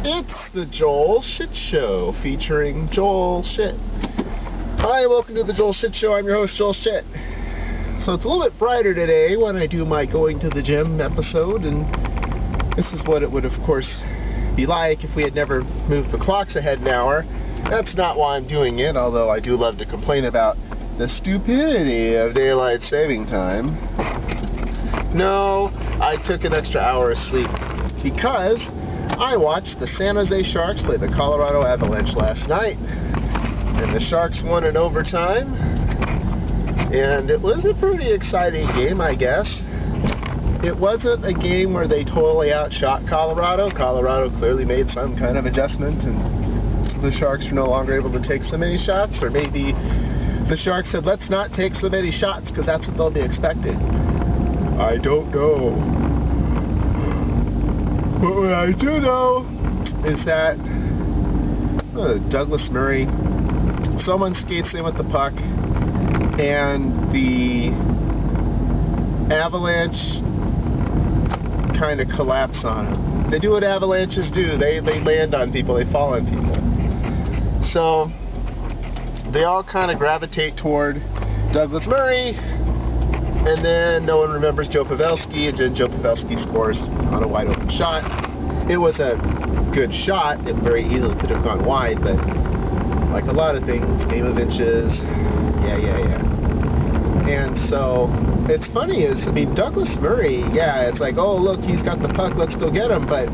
It's the Joel Shit Show, featuring Joel Shit. Hi, welcome to the Joel Shit Show. I'm your host, Joel Shit. So it's a little bit brighter today when I do my going to the gym episode, and this is what it would, of course, be like if we had never moved the clocks ahead an hour. That's not why I'm doing it, although I do love to complain about the stupidity of daylight saving time. No, I took an extra hour of sleep because I watched the San Jose Sharks play the Colorado Avalanche last night, and the Sharks won in overtime, and it was a pretty exciting game, I guess. It wasn't a game where they totally outshot Colorado. Colorado clearly made some kind of adjustment, and the Sharks were no longer able to take so many shots, or maybe the Sharks said, let's not take so many shots because that's what they'll be expected. I don't know. But what I do know is that Douglas Murray, someone skates in with the puck, and the Avalanche kind of collapse on him. They do what avalanches do. They land on people. They fall on people. So they all kind of gravitate toward Douglas Murray, and then no one remembers Joe Pavelski, and then Joe Pavelski scores on a wide open shot. It was a good shot. It very easily could have gone wide, but like a lot of things, game of inches, yeah. And so it's funny is, I mean, Douglas Murray, yeah, it's like, oh, look, he's got the puck, let's go get him, but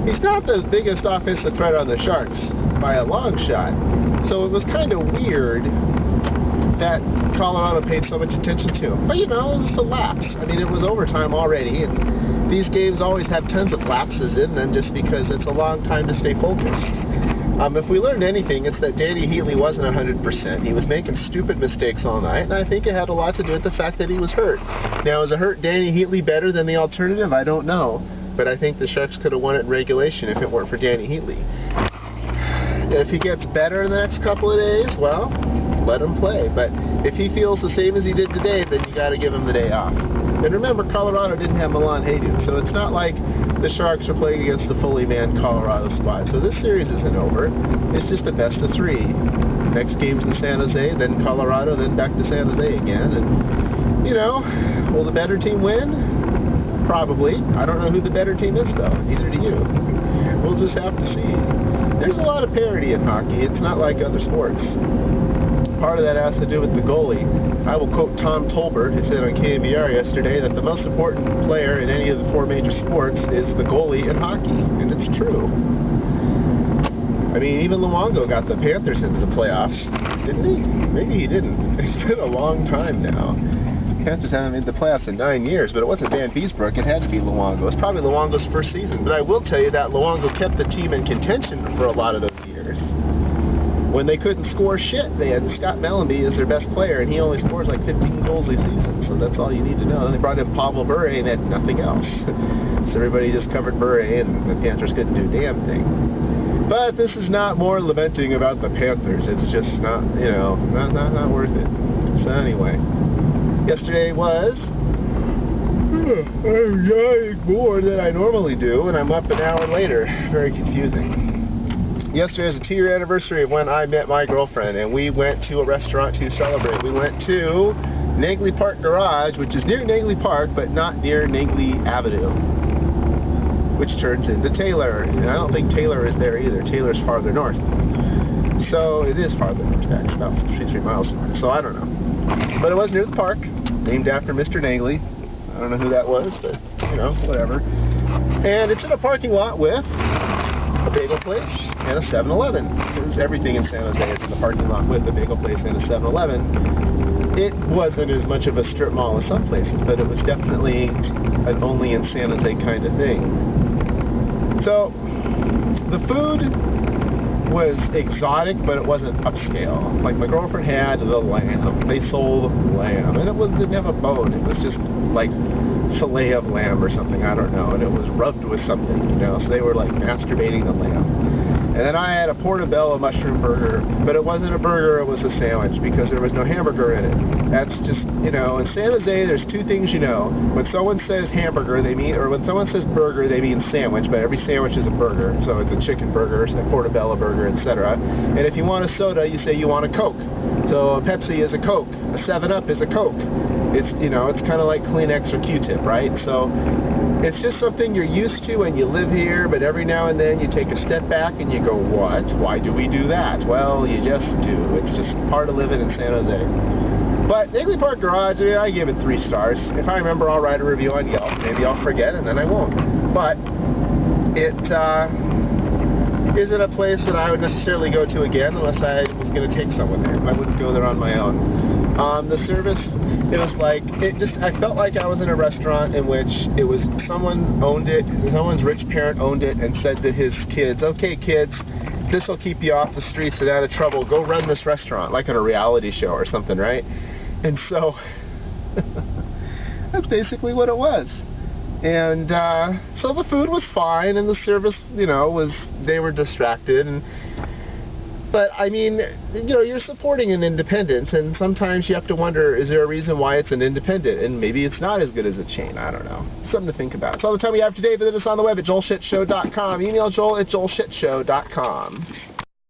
he's not the biggest offensive threat on the Sharks by a long shot. So it was kind of weird that Colorado paid so much attention to him. But, you know, it was a lapse. I mean, it was overtime already, and these games always have tons of lapses in them just because it's a long time to stay focused. If we learned anything, it's that Danny Heatley wasn't 100%. He was making stupid mistakes all night, and I think it had a lot to do with the fact that he was hurt. Now, is a hurt Danny Heatley better than the alternative? I don't know. But I think the Sharks could have won it in regulation if it weren't for Danny Heatley. If he gets better in the next couple of days, well, let him play. But if he feels the same as he did today, then you got to give him the day off. And remember, Colorado didn't have Milan Haydu, so it's not like the Sharks are playing against a fully manned Colorado squad. So this series isn't over. It's just a best of three. Next game's in San Jose, then Colorado, then back to San Jose again. And, you know, will the better team win? Probably. I don't know who the better team is, though. Neither do you. We'll just have to see. There's a lot of parity in hockey. It's not like other sports. Part of that has to do with the goalie. I will quote Tom Tolbert, who said on KMBR yesterday that the most important player in any of the four major sports is the goalie in hockey, and it's true. I mean, even Luongo got the Panthers into the playoffs, didn't he? Maybe he didn't. It's been a long time now. Panthers haven't made the playoffs in 9 years, but it wasn't Van Beesbrook. It had to be Luongo. It's probably Luongo's first season, but I will tell you that Luongo kept the team in contention for a lot of those years. When they couldn't score shit, they had Scott Mellanby as their best player, and he only scores like 15 goals a season, so that's all you need to know. Then they brought in Pavel Bure, and they had nothing else. So everybody just covered Bure, and the Panthers couldn't do a damn thing. But this is not more lamenting about the Panthers. It's just not, you know, not worth it. So anyway, yesterday was... I'm yawning more than I normally do, and I'm up an hour later. Very confusing. Yesterday was a 2-year anniversary of when I met my girlfriend, and we went to a restaurant to celebrate. We went to Nagley Park Garage, which is near Nagley Park, but not near Nagley Avenue, which turns into Taylor. And I don't think Taylor is there either. Taylor's farther north. So it is farther north, actually, about 3 miles north. So I don't know. But it was near the park, named after Mr. Nagley. I don't know who that was, but, you know, whatever. And it's in a parking lot with a bagel place and a 7-Eleven, because everything in San Jose is in the parking lot with a bagel place and a 7-Eleven. It wasn't as much of a strip mall as some places, but it was definitely an only in San Jose kind of thing. So the food was exotic, but it wasn't upscale. Like, my girlfriend had the lamb. They sold lamb, and it didn't have a bone. It was just like fillet of lamb or something, I don't know, and it was rubbed with something, you know, so they were like masturbating the lamb. And then I had a portobello mushroom burger, but it wasn't a burger, it was a sandwich, because there was no hamburger in it. That's just, you know, in San Jose, there's two things you know. When someone says hamburger, they mean, or when someone says burger, they mean sandwich, but every sandwich is a burger. So it's a chicken burger, a portobello burger, etc. And if you want a soda, you say you want a Coke. So a Pepsi is a Coke, a 7-Up is a Coke. It's, you know, it's kind of like Kleenex or Q-tip, right? So it's just something you're used to and you live here, but every now and then you take a step back and you go, what? Why do we do that? Well, you just do. It's just part of living in San Jose. But Nagley Park Garage, I give it 3 stars. If I remember, I'll write a review on Yelp. Maybe I'll forget and then I won't. But it isn't a place that I would necessarily go to again unless I was going to take someone there. I wouldn't go there on my own. The service, it was like, I felt like I was in a restaurant in which it was someone owned it, someone's rich parent owned it and said to his kids, okay kids, this will keep you off the streets and out of trouble, go run this restaurant, like on a reality show or something, right? And so, that's basically what it was. And so the food was fine and the service, you know, they were distracted. But, I mean, you know, you're supporting an independent, and sometimes you have to wonder, is there a reason why it's an independent? And maybe it's not as good as a chain. I don't know. Something to think about. That's all the time we have today. Visit us on the web at joelshitshow.com. Email joel@joelshitshow.com.